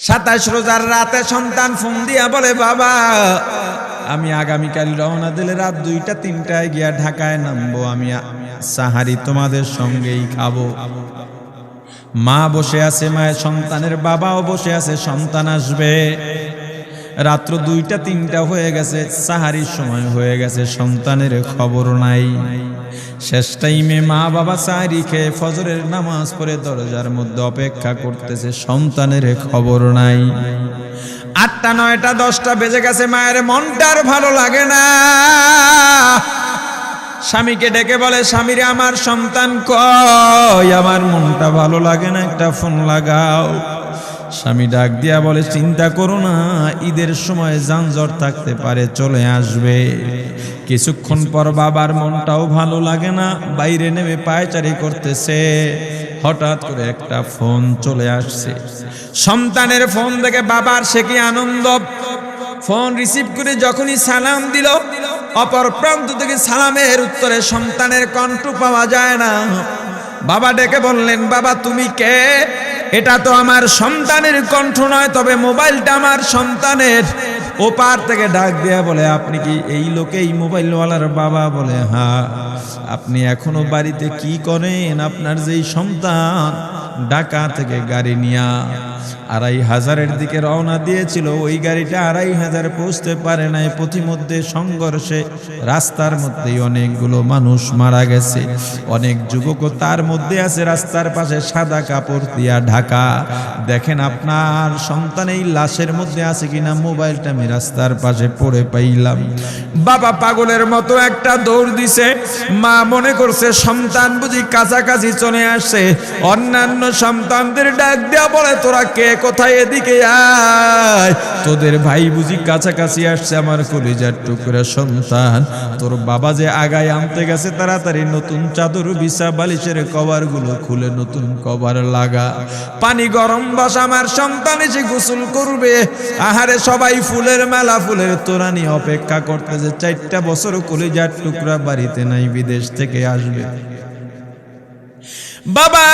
27 রোজার রাতে সন্তান ফোন দিয়া বলে, বাবা আমি আগামীকাল রওনা দিলে রাত 2টা-3টায় গিয়া ঢাকায় নামবো, আমি সাহারি তোমাদের সঙ্গেই খাবো। মা বসে আছে, মায়ের সন্তানের বাবাও বসে আছে, সন্তান আসবে। রাত্র 2টা-3টা হয়ে গেছে, সাহারির সময় হয়ে গেছে, সন্তানের খবর নাই। শেষ টাইমে মা বাবা সাহারি খেয়ে ফজরের নামাজ পড়ে দরজার মধ্যে অপেক্ষা করতেছে, সন্তানের খবর নাই। 8টা, 9টা, 10টা বেজে গেছে, মায়ের মনটার ভালো লাগে না। স্বামীকে ডেকে বলে, স্বামীরে আমার সন্তান কই, আমার মনটা ভালো লাগে না, একটা ফোন লাগাও। স্বামী ডাক দিয়া বলে, চিন্তা করো না, ঈদের সময় যানজট থাকতে পারে, চলে আসবে। কিছুক্ষণ পর বাবার মনটাও ভালো লাগে না, বাইরে নেমে পায়চারি করতেছে। হঠাৎ করে একটা ফোন চলে আসছে, সন্তানের ফোন দেখে বাবার সে কি আনন্দ। ফোন রিসিভ করে যখনই সালাম দিল, অপর প্রান্ত থেকে সালামের উত্তরে সন্তানের কণ্ঠ পাওয়া যায় না। বাবা ডেকে বললেন, বাবা তুমি কে? এটা তো আমার সন্তানের কণ্ঠ নয়, তবে মোবাইলটা আমার সন্তানের। ওপার থেকে ডাক দেয়া বলে, আপনি কি এই লোকে, এই মোবাইলওয়ালার বাবা? বলে, হ্যাঁ। আপনি এখনো বাড়িতে কি করেন? আপনার যেই সন্তান ঢাকা থেকে গাড়ি নিয়া 2500-এর দিকে রওনা দিয়েছিল, ওই গাড়িটা 2500 পৌঁছতে পারে নাই। পথিমধ্যে সংঘর্ষে রাস্তার মধ্যেই অনেকগুলো মানুষ মারা গেছে, অনেক যুবকও তার মধ্যে আছে, রাস্তার পাশে সাদা কাপড় দিয়া ঢাকা। দেখেন আপনার সন্তান এই লাশের মধ্যে আছে কিনা। মোবাইলটা আমি রাস্তার পাশে পড়ে পাইলাম। বাবা পাগলের মতো একটা দৌড় দিছে। মা মনে করছে সন্তান বুঝি কাছাকাছি চলে আসছে। অন্যান্য সন্তানদের ডাক দেয়া বলে, তোরা কে, কোথায়, এদিকে আয়, তোদের ভাই বুঝি কাছাকাছি আসছে। আমার কলিজার টুকরা সন্তান, তোর বাবা যে আগায় আনতে গেছে, তাড়াতাড়ি নতুন চাদর বিছা, বালিশের কভার গুলো খুলে নতুন কভার লাগা, পানি গরম বসা, আমার সন্তান এসে গোসল করবে। আহারে সবাই ফুলের মেলা, ফুলের তোড়া নিয়ে অপেক্ষা করতেছে। 4টা বছর কলিজার টুকরা বাড়িতে নাই, বিদেশ থেকে আসবে। বাবা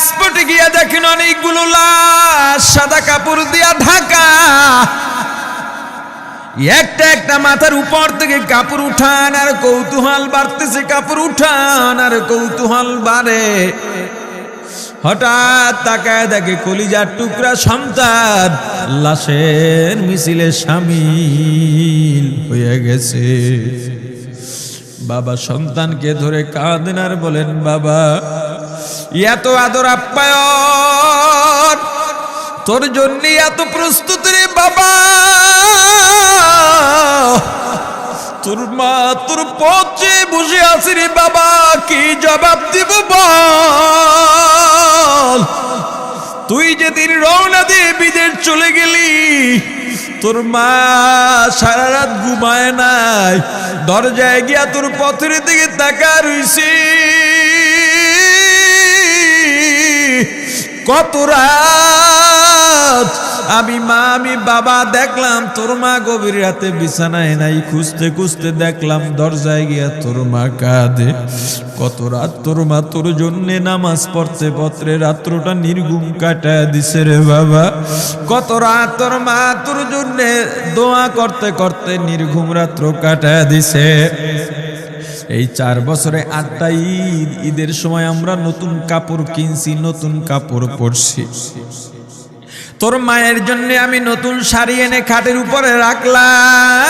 স্পটে গিয়া দেখেন অনেকগুলো লাশ সাদা কাপড় দিয়া ঢাকা। একটা একটা মাথার উপর থেকে কাপড় উঠান আর কৌতূহল বাড়তেছে, কাপড় উঠান আর কৌতূহল বাড়ে। হঠাৎ তাকায় দেখে কলিজার টুকরা সন্তান লাশের মিছিলে শামিল হয়ে গেছে। বাবা সন্তানকে ধরে কাঁদেন আর বলেন, বাবা এত আদর আপ্যায়ন, তোর জন্য এত প্রস্তুত রে বাবা, তোর মা তোর পথে বসে আছে রে বাবা, কি জবাব দিব বল? তুই যেদিন রওনা দিয়ে বিদেশ চলে গেলি, তোর মা সারা রাত ঘুমায় নাই, দরজায় গিয়া তোর পথের দিকে তাকা রইছি। কত রাত আমি মা আমি বাবা দেখলাম, তোর মা গভীর রাতে বিছানায় নাই, খুঁজতে খুঁজতে দেখলাম দরজায় গিয়া তোর মা কাঁদে। কত রাত তোর মা তোর জন্যে নামাজ পড়তে পড়তে রাত্রটা নির্ঘুম কাটায় দিছে রে বাবা। কত রাত তোর মা তোর জন্যে দোয়া করতে করতে নির্ঘুম রাত্র কাটায় দিছে। এই 4 বছরে 8টা ঈদ, ঈদের সময় আমরা নতুন কাপড় কিনছি, নতুন কাপড় পরছি। তোর মায়ের জন্য আমি নতুন শাড়ি এনে খাটের উপরে রাখলাম।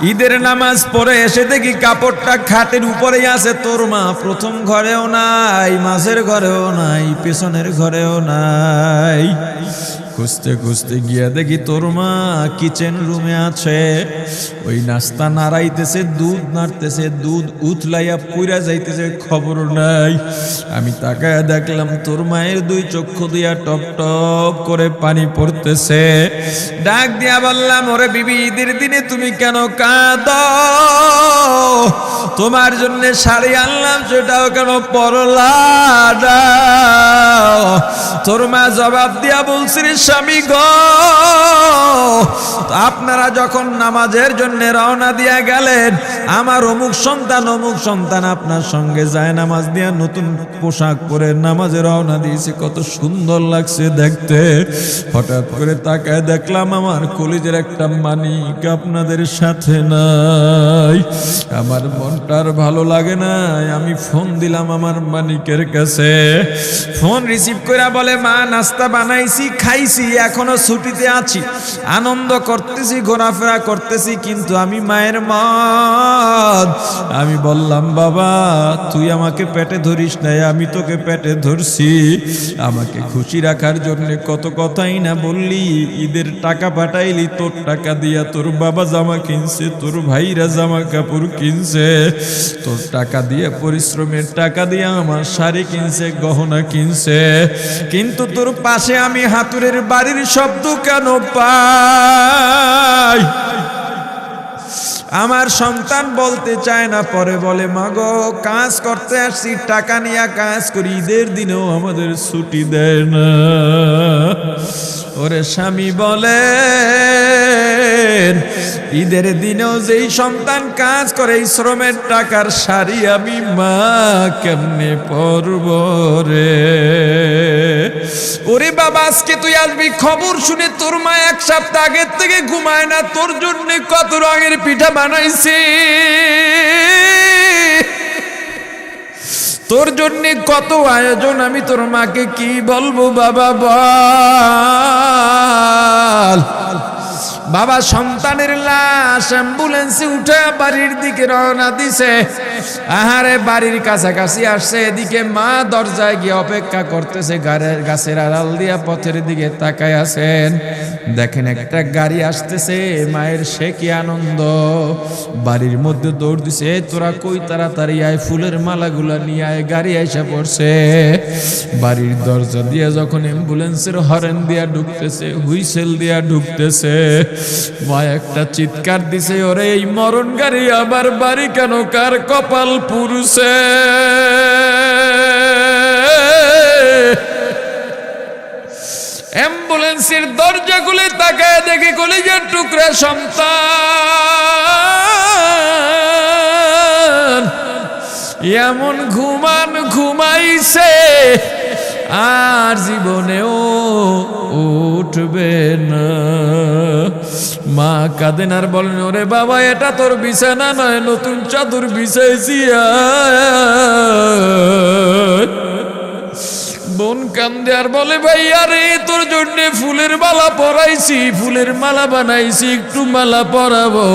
ঈদের নামাজ পড়ে এসে দেখি কাপড়টা খাটের উপরেই আছে, তোর মা প্রথম ঘরেও নাই, মাঝের ঘরেও নাই, পেছনের ঘরেও নাই। খুঁজতে খুঁজতে গিয়া দেখি তোর মা কিচেন রুমে আছে, ওই নাস্তা নাড়াইতেছে, দুধ নাড়তেছে, দুধ উতলাইয়া পুইরা যাইতেছে, খবর নাই। আমি তাকায় দেখলাম তোর মায়ের 2 চক্ষু দিয়া টপ টপ করে পানি পড়তেছে। ডাক দিয়া বললাম, ওরে বিবি, ঈদের দিনে তুমি কেন কাঁদো? তোমার জন্য শাড়ি আনলাম, সেটাও কেন পরলা? তোর মা জবাব দিয়া বলছে, রে স্বামী গো, আপনারা যখন নামাজের জন্য রওনা দিয়া গেলেন, আমার অমুক সন্তান আপনার সঙ্গে যায় নামাজ দিয়া নতুন পোশাক পরে নামাজে রওনা দিয়েছে, কত সুন্দর লাগছে দেখতে। হঠাৎ করে তাকায় দেখলাম আমার কলিজের একটা মানিক আপনাদের সাথে নাই। আমার মনটার ভালো লাগে না, আমি ফোন দিলাম আমার মানিকের কাছে। ফোন রিসিভ করে বলে, মা নাস্তা বানাইছি, খাইছি, এখনো ছুটিতে আছি, আনন্দ করতেছি, ঘোরাফেরা করতেছি, কিন্তু আমি মায়ের মত। আমি বললাম, বাবা তুই আমাকে পেটে ধরিস নাই, আমি তোকে পেটে ধরছি। আমাকে খুশি রাখার জন্য কত কথাই না বললি, ঈদের টাকা পাঠাইলি, তোর টাকা দিয়া তোর বাবা জামা কিনছে, তোর ভাইরা জামা কাপড় কিনছে, তোর টাকা দিয়ে পরিশ্রমের টাকা দিয়ে আমার শাড়ি কিনছে, গহনা কিনছে, কিন্তু তোর পাশে আমি হাতুড়ের বাড়ির শব্দ কেন পাই? আমার সন্তান বলতে চায় না, পরে বলে, মাগো কাজ করতে আসছি, টাকা নিয়ে কাজ করি, ঈদের দিনেও আমাদের ছুটি দেয় না। ওরে স্বামী বলেন, ঈদের দিনেও যেই সন্তান কাজ করে, এই শ্রমের টাকার শাড়ি আমি মা কেমনে পরব রে? ওরে বাবা, আজকে তুই আসবি, খবর শুনে তোর মা এক সপ্তাহ আগের থেকে ঘুমায় না, তোর জন্য কত রঙের পিঠা বানাইছি, তোর জন্য কত আয়োজন, আমি তোর মাকে কি বলবো বাবা বল। বাবা সন্তানের লাশ অ্যাম্বুলেন্সে উঠে বাড়ির দিকে রওনা দিছে। আহারে বাড়ির কাছাকাছি আসছে, এদিকে মা দরজায় গিয়ে অপেক্ষা করতেছে, গাছের আড়াল দিয়া পথের দিকে তাকায় আছেন। দেখেন একটা গাড়ি আসতেছে, মায়ের সে কি আনন্দ, বাড়ির মধ্যে দৌড় দিছে, তোরা কই তাড়াতাড়ি আয়, ফুলের মালাগুলা নিয়ে আয়, গাড়ি আইসা পড়ছে। বাড়ির দরজা দিয়ে যখন অ্যাম্বুলেন্সের হরেন দিয়া ঢুকতেছে, হুইসেল দিয়া ঢুকতেছে, মা একটা চিৎকার দিছে, ওরে এই মরণ গাড়ি আবার বাড়ি কেন, কার কপাল পুরুষে? অ্যাম্বুলেন্সের দরজা খুলে তাকায় দেখে কলিজার টুকরা সন্তান এমন ঘুমাইছে, আর জীবনেও উঠবে না। মা কাঁদেন আর বলেন, ওরে বাবা এটা তোর বিছানা নয়, নতুন চাদর বিছাইছি। বোন কান্দে আর বলে, ভাই আরে তোর জন্য ফুলের মালা পরাইছি, ফুলের মালা বানাইছি, একটু মালা পরাবো।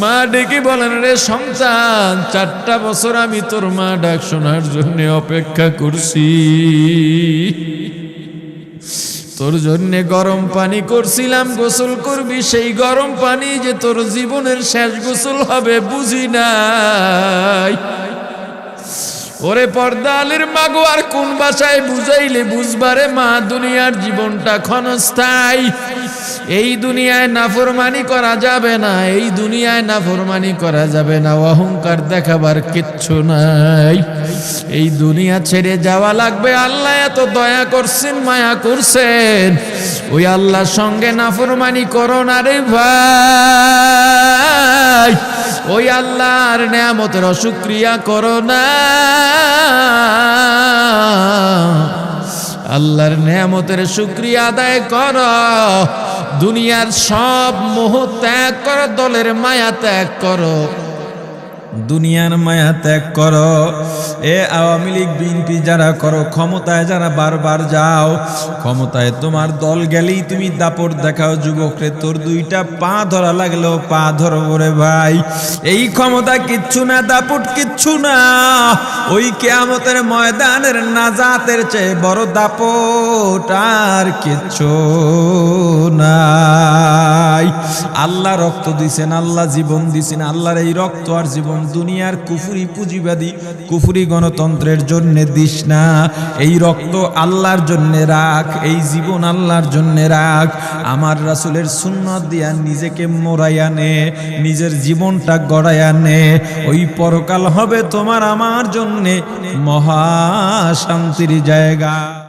মা ডেকে বলেন, রে সন্তান, 4টা বছর আমি তোর মা ডাক শোনার জন্য অপেক্ষা করছি, তোর জন্য গরম পানি করছিলাম, গোসল করবি, সেই গরম পানি যে তোর জীবনের শেষ গোসল হবে বুঝি নাই। ওরে পর্দালের মাগো, আর কোন ভাষায় বুঝাইলে বুঝবারে মা, দুনিয়ার জীবনটা ক্ষণস্থায়ী, এই দুনিয়ায় নাফরমানি করা যাবে না, এই দুনিয়ায় নাফরমানি করা যাবে না, অহংকার দেখাবার কিচ্ছু নাই, এই দুনিয়া ছেড়ে যাওয়া লাগবে। আল্লাহ এত দয়া করছেন, মায়া করছেন, ওই আল্লাহর সঙ্গে নাফরমানি করো না রে ভাই, ওই আল্লাহর নেয়ামতের অশুকরিয়া করো না, আল্লাহর নেয়ামতের শুকরিয়া আদায় করো, দুনিয়ার সব মোহ ত্যাগ করো, দলের মায়া ত্যাগ করো, দুনিয়ার মায়া ত্যাগ করো। এ আওয়ামী লীগ বিএনপি যারা করো, ক্ষমতায় যারা বারবার যাও, ক্ষমতায় তোমার দল গেলেই তুমি দাপট দেখাও, যুবকরে তোর 2টা পা ধরা লাগলেও পা ধরো রে ভাই, এই ক্ষমতা কিচ্ছু না, দাপট কিচ্ছু না, ওই কিয়ামতের ময়দানের নাজাতের চেয়ে বড় দাপট আর কিচ্ছু নাই। আল্লাহ রক্ত দিছেন, আল্লাহ জীবন দিছেন, আল্লাহর এই রক্ত আর জীবন দুনিয়ার কুফরি পুঁজিবাদী কুফরি গণতন্ত্রের জন্য দিস না, এই রক্ত আল্লাহর জন্য রাখ, এই জীবন আল্লাহর জন্য রাখ। আমার রাসূলের সুন্নাত দিয়া নিজেকে মোড়াইয়া নে, নিজের জীবনটা গড়াইয়া নে, ওই পরকাল হবে তোমার আমার জন্য মহা শান্তির জায়গা।